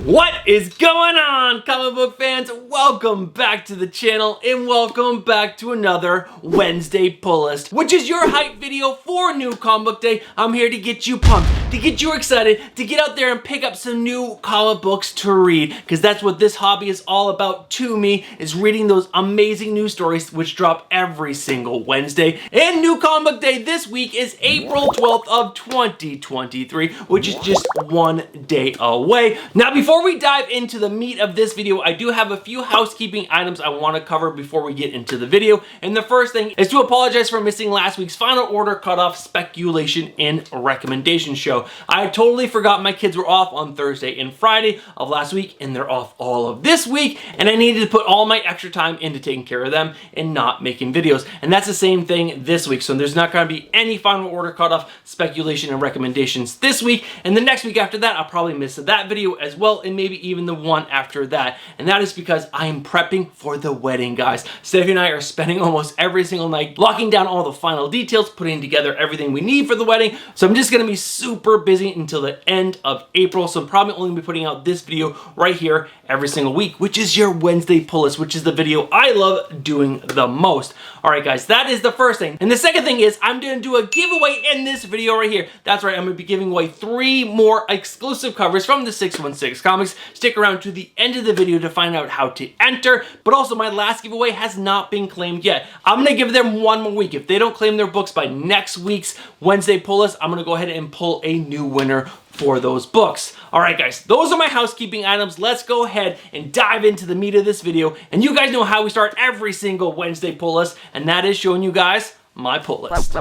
What is going on, comic book fans? Welcome back to the channel and welcome back to another Wednesday pull list, which is your hype video for New Comic Book Day. I'm here to get you pumped, to get you excited, to get out there and pick up some new comic books to read, because that's what this hobby is all about to me, is reading those amazing news stories which drop every single Wednesday. And New Comic Book Day this week is April 12th of 2023, which is just one day away. Now, before we dive into the meat of this video, I do have a few housekeeping items I want to cover before we get into the video. And the first thing is to apologize for missing last week's final order cutoff speculation and recommendation show. I totally forgot my kids were off on Thursday and Friday of last week, and they're off all of this week, and I needed to put all my extra time into taking care of them and not making videos. And that's the same thing this week, so there's not going to be any final order cutoff speculation and recommendations this week, and the next week after that I'll probably miss that video as well, and maybe even the one after that. And that is because I am prepping for the wedding, guys. Steffi and I are spending almost every single night locking down all the final details, putting together everything we need for the wedding. So I'm just going to be super busy until the end of April. So I'm probably only going to be putting out this video right here every single week, which is your Wednesday pull list, which is the video I love doing the most. All right, guys, that is the first thing. And the second thing is I'm going to do a giveaway in this video right here. That's right, I'm going to be giving away 3 more exclusive covers from the 616 Comics. Stick around to the end of the video to find out how to enter. But also, my last giveaway has not been claimed yet. I'm going to give them 1 more week. If they don't claim their books by next week's Wednesday pull list, I'm going to go ahead and pull a new winner for those books. All right, guys, those are my housekeeping items. Let's go ahead and dive into the meat of this video. And you guys know how we start every single Wednesday pull list, and that is showing you guys my pull list.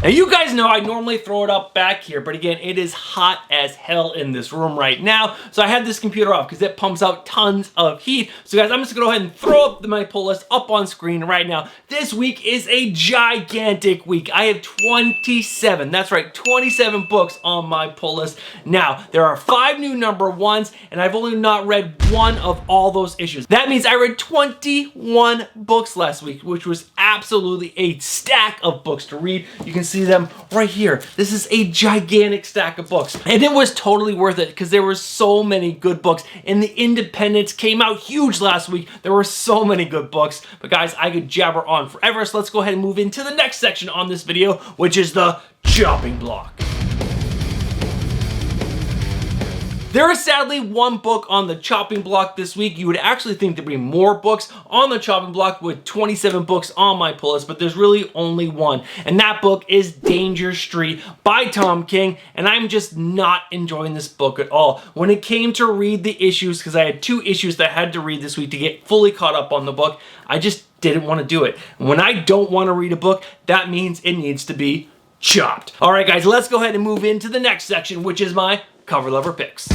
Now, you guys know I normally throw it up back here, but again, it is hot as hell in this room right now. So I had this computer off because it pumps out tons of heat. So guys, I'm just gonna go ahead and throw up my pull list up on screen right now. This week is a gigantic week. I have 27, that's right, 27 books on my pull list. Now, there are 5 new number 1s, and I've only not read 1 of all those issues. That means I read 21 books last week, which was absolutely a stack of books to read. You can see them right here. This is a gigantic stack of books, and it was totally worth it because there were so many good books, and the independents came out huge last week. There were so many good books, but guys, I could jabber on forever, so let's go ahead and move into the next section on this video, which is the chopping block. There is sadly 1 book on the chopping block this week. You would actually think there'd be more books on the chopping block with 27 books on my pull list, but there's really only 1. And that book is Danger Street by Tom King, and I'm just not enjoying this book at all. When it came to read the issues, because I had 2 issues that I had to read this week to get fully caught up on the book, I just didn't want to do it. And when I don't want to read a book, that means it needs to be chopped. All right, guys, let's go ahead and move into the next section, which is my cover lover picks.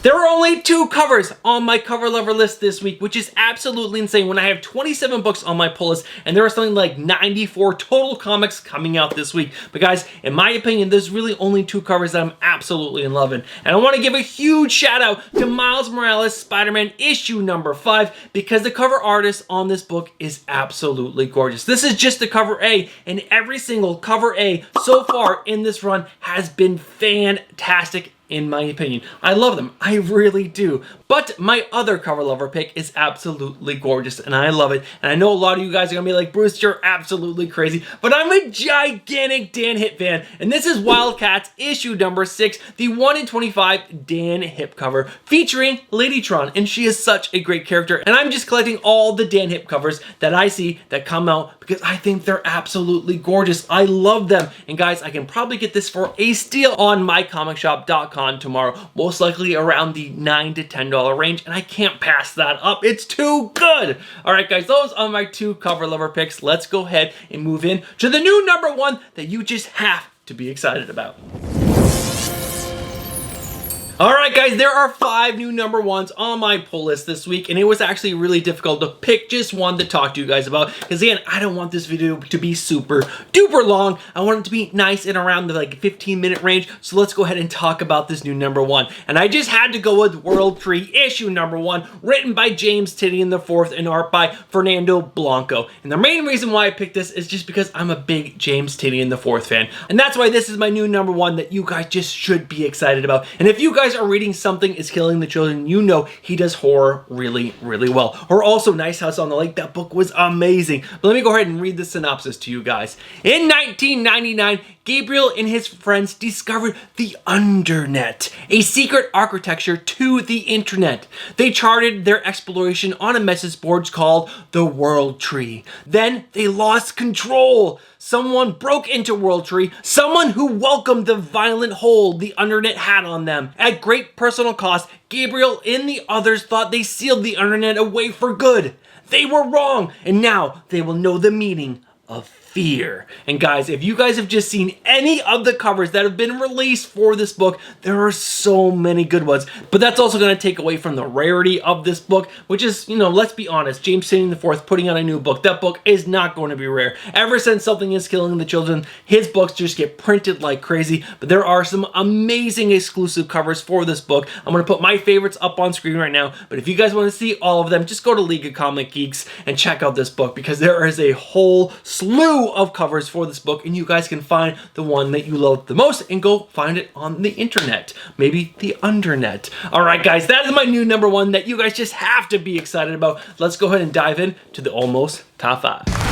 There are only 2 covers on my cover lover list this week, which is absolutely insane when I have 27 books on my pull list, and there are something like 94 total comics coming out this week. But guys, in my opinion, there's really only 2 covers that I'm absolutely in love in. And I want to give a huge shout out to Miles Morales' Spider-Man issue number 5, because the cover artist on this book is absolutely gorgeous. This is just the cover A, and every single cover A so far in this run has been fantastic. In my opinion, I love them. I really do. But my other cover lover pick is absolutely gorgeous, and I love it. And I know a lot of you guys are gonna be like, Bruce, you're absolutely crazy, but I'm a gigantic Dan Hip fan, and this is Wildcats issue number 6, the 1 in 25 Dan Hip cover featuring Ladytron, and she is such a great character. And I'm just collecting all the Dan Hip covers that I see that come out because I think they're absolutely gorgeous. I love them. And guys, I can probably get this for a steal on mycomicshop.com tomorrow, most likely around the $9 to $10 range, and I can't pass that up. It's too good. All right, guys, those are my 2 cover lover picks. Let's go ahead and move in to the new number 1 that you just have to be excited about. Alright guys, there are 5 new number ones on my pull list this week, and it was actually really difficult to pick just one to talk to you guys about, because again, I don't want this video to be super duper long. I want it to be nice and around the 15-minute range, so let's go ahead and talk about this new number one. And I just had to go with World Tree issue number 1, written by James Tynion IV and art by Fernando Blanco. And the main reason why I picked this is just because I'm a big James Tynion IV fan, and that's why this is my new number one that you guys just should be excited about. And if you guys are reading Something is Killing the Children, you know he does horror really, really well. Or also Nice House on the Lake, that book was amazing. But let me go ahead and read the synopsis to you guys. In 1999, Gabriel and his friends discovered the Undernet, a secret architecture to the internet. They charted their exploration on a message board called the World Tree. Then they lost control. Someone broke into World Tree, someone who welcomed the violent hold the Undernet had on them. At great personal cost, Gabriel and the others thought they sealed the Undernet away for good. They were wrong, and now they will know the meaning of fear. And guys, if you guys have just seen any of the covers that have been released for this book, there are so many good ones. But that's also going to take away from the rarity of this book, which is, let's be honest, James Tynion IV putting out a new book. That book is not going to be rare. Ever since Something is Killing the Children, his books just get printed like crazy. But there are some amazing exclusive covers for this book. I'm going to put my favorites up on screen right now. But if you guys want to see all of them, just go to League of Comic Geeks and check out this book, because there is a whole slew of covers for this book, and you guys can find the one that you love the most and go find it on the internet, maybe the Undernet. Alright guys, that is my new number one that you guys just have to be excited about. Let's go ahead and dive in to the Almost Top 5.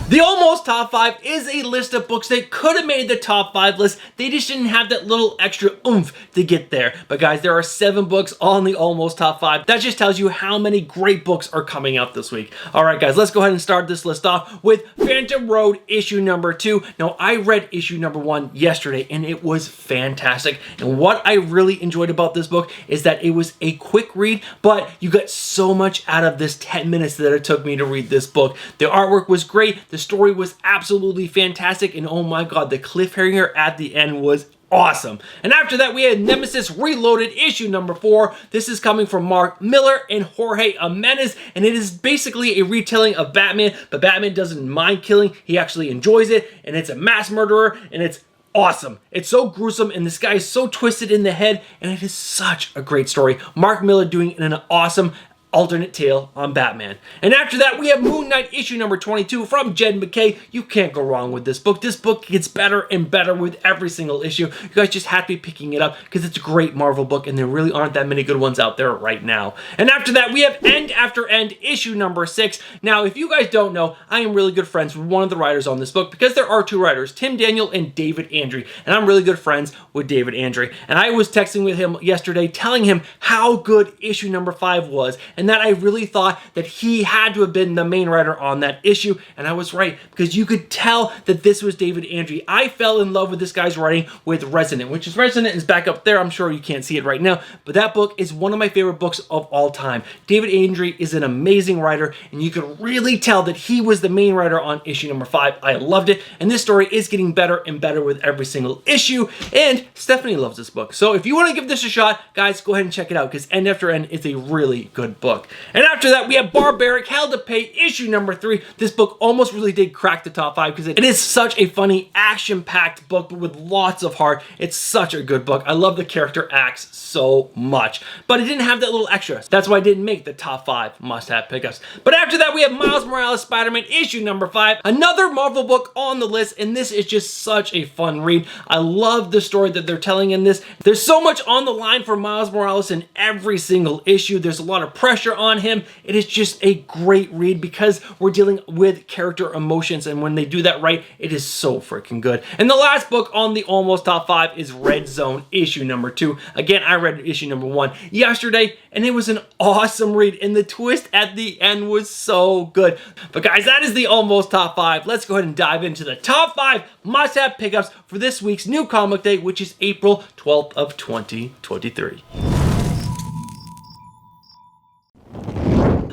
The Almost Top 5 is a list of books that could have made the top 5 list. They just didn't have that little extra oomph to get there. But guys, there are 7 books on the Almost Top 5. That just tells you how many great books are coming out this week. Alright guys, let's go ahead and start this list off with Phantom Road issue number 2. Now, I read issue number 1 yesterday, and it was fantastic. And what I really enjoyed about this book is that it was a quick read, but you got so much out of this 10 minutes that it took me to read this book. The artwork was great. The story was absolutely fantastic, and oh my god, the cliffhanger at the end was awesome. And after that, we had Nemesis Reloaded issue number 4. This is coming from Mark Millar and Jorge Jimenez, and it is basically a retelling of Batman, but Batman doesn't mind killing. He actually enjoys it, and it's a mass murderer, and it's awesome. It's so gruesome, and this guy is so twisted in the head, and it is such a great story. Mark Millar doing an awesome alternate tale on Batman. And after that, we have Moon Knight issue number 22 from Jed MacKay. You can't go wrong with this book. This book gets better and better with every single issue. You guys just have to be picking it up because it's a great Marvel book, and there really aren't that many good ones out there right now. And after that, we have End After End issue number 6. Now, if you guys don't know, I am really good friends with one of the writers on this book, because there are 2 writers, Tim Daniel and David Andry, and I'm really good friends with David Andry. And I was texting with him yesterday telling him how good issue number 5 was, and that I really thought that he had to have been the main writer on that issue, and I was right, because you could tell that this was David Andry. I fell in love with this guy's writing with Resonant, which is Resonant is back up there. I'm sure you can't see it right now, but that book is one of my favorite books of all time. David Andry is an amazing writer, and you could really tell that he was the main writer on issue number 5. I loved it, and this story is getting better and better with every single issue, and Stephanie loves this book. So if you want to give this a shot, guys, go ahead and check it out, because End After End is a really good book. And after that, we have Barbaric Hell to Pay issue number 3. This book almost really did crack the top 5 because it is such a funny, action-packed book, but with lots of heart. It's such a good book. I love the character Axe so much, but it didn't have that little extra. That's why it didn't make the top 5 must-have pickups. But after that, we have Miles Morales Spider-Man issue number 5, another Marvel book on the list, and this is just such a fun read. I love the story that they're telling in this. There's so much on the line for Miles Morales in every single issue. There's a lot of pressure on him. It is just a great read because we're dealing with character emotions, and when they do that right, it is so freaking good. And the last book on the Almost Top 5 is Red Zone issue number 2. Again, I read issue number 1 yesterday, and it was an awesome read, and the twist at the end was so good. But guys, that is the Almost Top 5. Let's go ahead and dive into the top 5 must-have pickups for this week's new comic day, which is April 12th of 2023.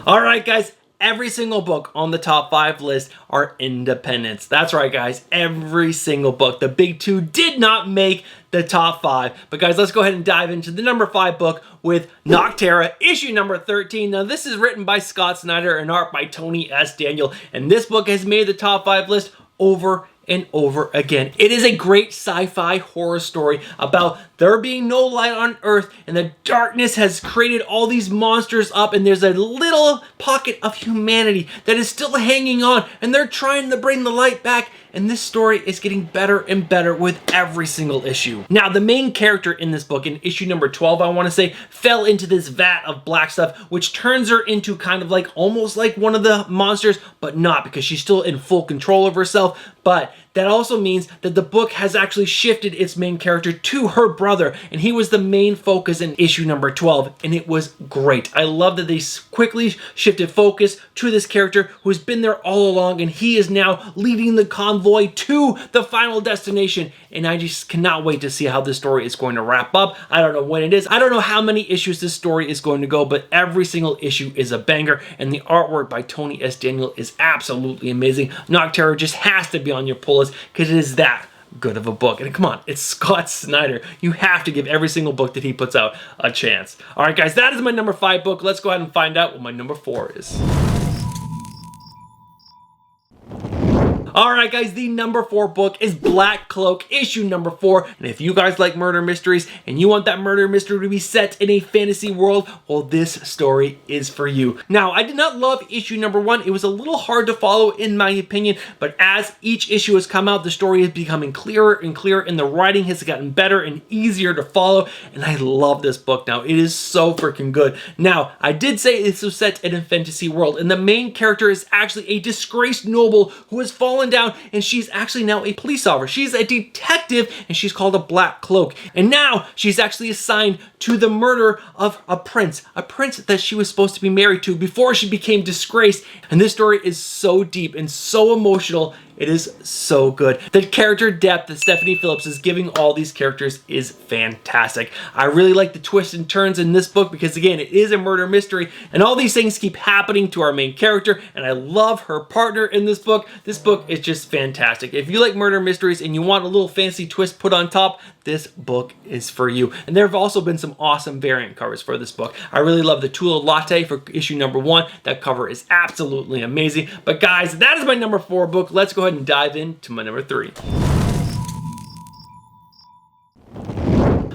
Alright guys, every single book on the top 5 list are independents. That's right guys, every single book. The big 2 did not make the top 5. But guys, let's go ahead and dive into the number 5 book with Noctera, issue number 13. Now, this is written by Scott Snyder and art by Tony S. Daniel, and this book has made the top 5 list over and over again. It is a great sci-fi horror story about there being no light on Earth, and the darkness has created all these monsters up, and there's a little pocket of humanity that is still hanging on, and they're trying to bring the light back. And this story is getting better and better with every single issue. Now, the main character in this book, in issue number 12, I want to say, fell into this vat of black stuff, which turns her into kind of like, almost like one of the monsters, but not, because she's still in full control of herself. But that also means that the book has actually shifted its main character to her brother, and he was the main focus in issue number 12, and it was great. I love that they quickly shifted focus to this character who has been there all along, and he is now leading the convoy to the final destination, and I just cannot wait to see how this story is going to wrap up. I don't know when it is. I don't know how many issues this story is going to go, but every single issue is a banger, and the artwork by Tony S. Daniel is absolutely amazing. Noctera just has to be on your pull list because it is that good of a book. And come on, it's Scott Snyder. You have to give every single book that he puts out a chance. All right, guys, that is my number 5 book. Let's go ahead and find out what my number 4 is. Alright guys, the number 4 book is Black Cloak, issue number 4. And if you guys like murder mysteries and you want that murder mystery to be set in a fantasy world, well, this story is for you. Now, I did not love issue number 1. It was a little hard to follow in my opinion, but as each issue has come out, the story is becoming clearer and clearer, and the writing has gotten better and easier to follow, and I love this book now. It is so freaking good. Now, I did say this was set in a fantasy world, and the main character is actually a disgraced noble who has fallen down, and she's actually now a police officer. She's a detective, and she's called a Black Cloak. And now she's actually assigned to the murder of a prince that she was supposed to be married to before she became disgraced. And this story is so deep and so emotional. It is so good. The character depth that Stephanie Phillips is giving all these characters is fantastic. I really like the twists and turns in this book because, again, it is a murder mystery, and all these things keep happening to our main character, and I love her partner in this book. This book is just fantastic. If you like murder mysteries and you want a little fancy twist put on top, this book is for you. And there have also been some awesome variant covers for this book. I really love the Tula Latte for issue number 1. That cover is absolutely amazing. But guys, that is my number 4 book. Let's go ahead and dive into my number 3.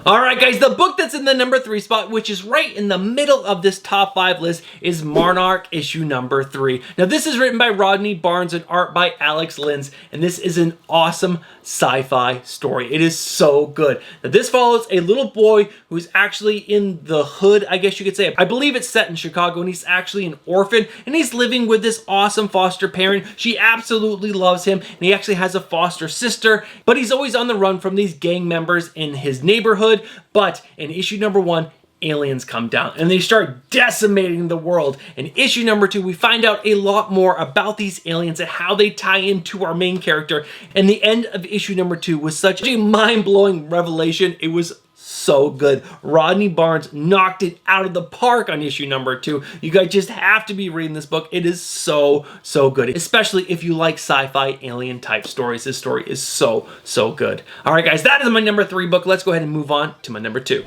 Alright guys, the book that's in the number 3 spot, which is right in the middle of this top 5 list, is Monarch issue number 3. Now this is written by Rodney Barnes and art by Alex Linz, and this is an awesome sci-fi story. It is so good. Now this follows a little boy who's actually in the hood, I guess you could say. I believe it's set in Chicago, and he's actually an orphan, and he's living with this awesome foster parent. She absolutely loves him, and he actually has a foster sister, but he's always on the run from these gang members in his neighborhood. But in issue number 1, aliens come down and they start decimating the world. In issue number 2, we find out a lot more about these aliens and how they tie into our main character. And the end of issue number 2 was such a mind-blowing revelation. It was so good. Rodney Barnes knocked it out of the park on issue number 2. You guys just have to be reading this book. It is so good, especially if you like sci-fi alien type stories. This story is so good. All right, guys, that is my number 3 book. Let's go ahead and move on to my number 2.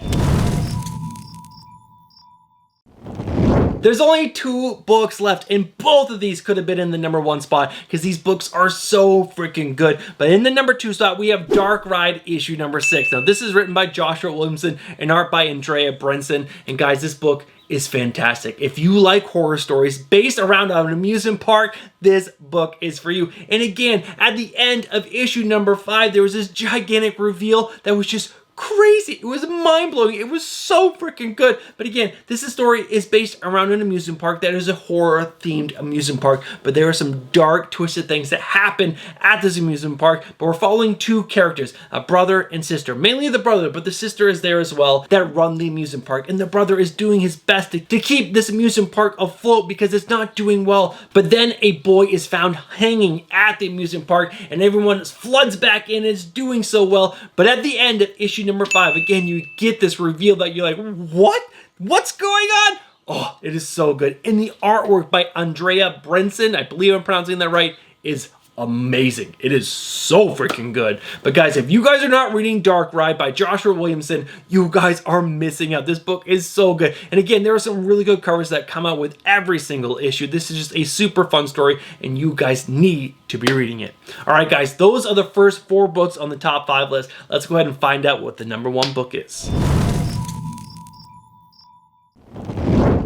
There's only 2 books left, and both of these could have been in the number 1 spot because these books are so freaking good. But in the number 2 spot, we have Dark Ride issue number 6. Now, this is written by Joshua Williamson and art by Andrea Brenson. And guys, this book is fantastic. If you like horror stories based around an amusement park, this book is for you. And again, at the end of issue number 5, there was this gigantic reveal that was just crazy. It was mind-blowing. It was so freaking good. But again, this story is based around an amusement park that is a horror-themed amusement park, but there are some dark, twisted things that happen at this amusement park. But we're following 2 characters, a brother and sister. Mainly the brother, but the sister is there as well, that run the amusement park. And the brother is doing his best to keep this amusement park afloat because it's not doing well. But then a boy is found hanging at the amusement park, and everyone floods back in and is doing so well. But at the end of issue number 5, again, you get this reveal that you're like, what? What's going on? Oh, it is so good. And the artwork by Andrea Brenson, I believe I'm pronouncing that right, is amazing. It is so freaking good. But guys, if you guys are not reading Dark Ride by Joshua Williamson, you guys are missing out. This book is so good. And again, there are some really good covers that come out with every single issue. This is just a super fun story, and you guys need to be reading it. All right, guys, those are the first 4 books on the top 5 list. Let's go ahead and find out what the number 1 book is.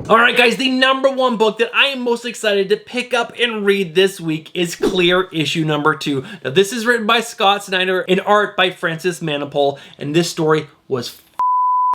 Alright guys, the number 1 book that I am most excited to pick up and read this week is Clear issue number 2. Now this is written by Scott Snyder and art by Francis Manapul, and this story was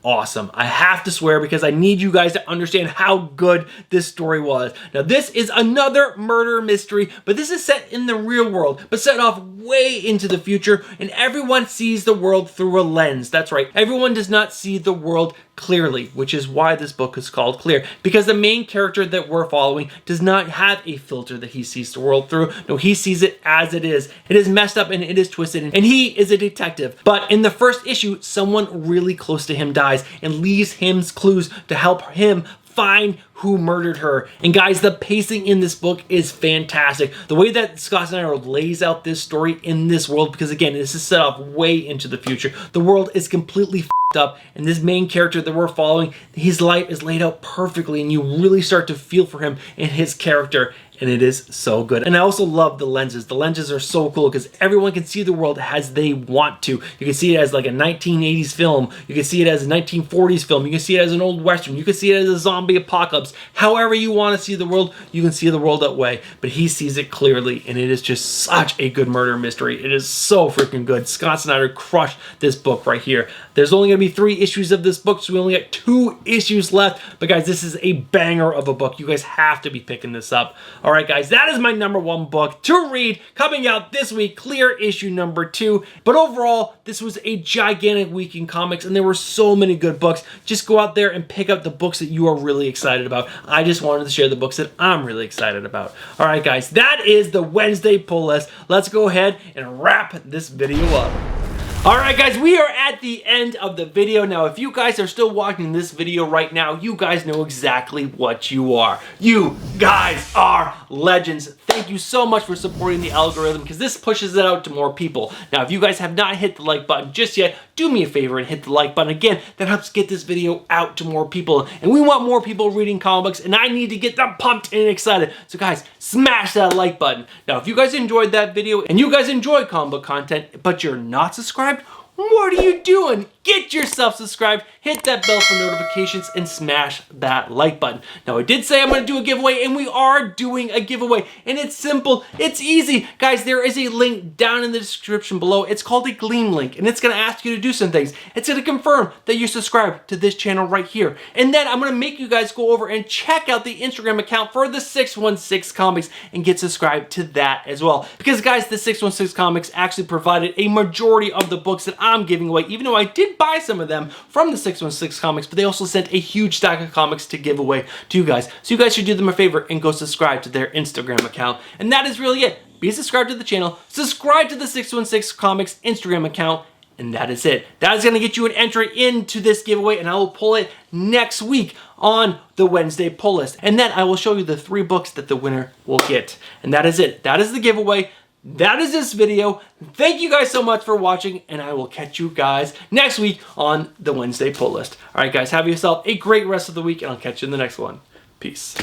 awesome. I have to swear, because I need you guys to understand how good this story was. Now this is another murder mystery, but this is set in the real world, but set off way into the future, and everyone sees the world through a lens. That's right, everyone does not see the world clearly, which is why this book is called Clear, because the main character that we're following does not have a filter that he sees the world through. No, he sees it as it is. It is messed up and it is twisted, and he is a detective. But in the first issue, someone really close to him dies and leaves him clues to help him find who murdered her. And guys, the pacing in this book is fantastic. The way that Scott Snyder lays out this story in this world, because again, this is set off way into the future. The world is completely up, and this main character that we're following, his life is laid out perfectly, and you really start to feel for him and his character, and it is so good. And I also love the lenses. The lenses are so cool because everyone can see the world as they want to. You can see it as like a 1980s film. You can see it as a 1940s film. You can see it as an old Western. You can see it as a zombie apocalypse. However you want to see the world, you can see the world that way. But he sees it clearly, and it is just such a good murder mystery. It is so freaking good. Scott Snyder crushed this book right here. There's only going to be 3 issues of this book, so we only got 2 issues left. But guys, this is a banger of a book. You guys have to be picking this up. All right, guys, that is my number 1 book to read coming out this week, Clear issue number 2. But overall, this was a gigantic week in comics, and there were so many good books. Just go out there and pick up the books that you are really excited about. I just wanted to share the books that I'm really excited about. All right, guys, that is the Wednesday pull list. Let's go ahead and wrap this video up. Alright guys, we are at the end of the video. Now if you guys are still watching this video right now, you guys know exactly what you are. You guys are legends. Thank you so much for supporting the algorithm, because this pushes it out to more people. Now if you guys have not hit the like button just yet, do me a favor and hit the like button. Again, that helps get this video out to more people, and we want more people reading comic books, and I need to get them pumped and excited. So guys, smash that like button. Now if you guys enjoyed that video and you guys enjoy comic book content but you're not subscribed, what are you doing? Get yourself subscribed, hit that bell for notifications, and smash that like button. Now, I did say I'm going to do a giveaway, and we are doing a giveaway, and it's simple. It's easy. Guys, there is a link down in the description below. It's called a Gleam link, and it's going to ask you to do some things. It's going to confirm that you're subscribed to this channel right here. And then I'm going to make you guys go over and check out the Instagram account for the 616 Comics and get subscribed to that as well. Because, guys, the 616 Comics actually provided a majority of the books that I'm giving away, even though I did buy some of them from the 616 Comics, but they also sent a huge stack of comics to give away to you guys. So you guys should do them a favor and go subscribe to their Instagram account. And that is really it. Be subscribed to the channel, subscribe to the 616 Comics Instagram account, and that is it. That is going to get you an entry into this giveaway, and I will pull it next week on the Wednesday pull list. And then I will show you the 3 books that the winner will get. And that is it. That is the giveaway. That is this video. Thank you guys so much for watching, and I will catch you guys next week on the Wednesday pull list. All right, guys, have yourself a great rest of the week, and I'll catch you in the next one. Peace.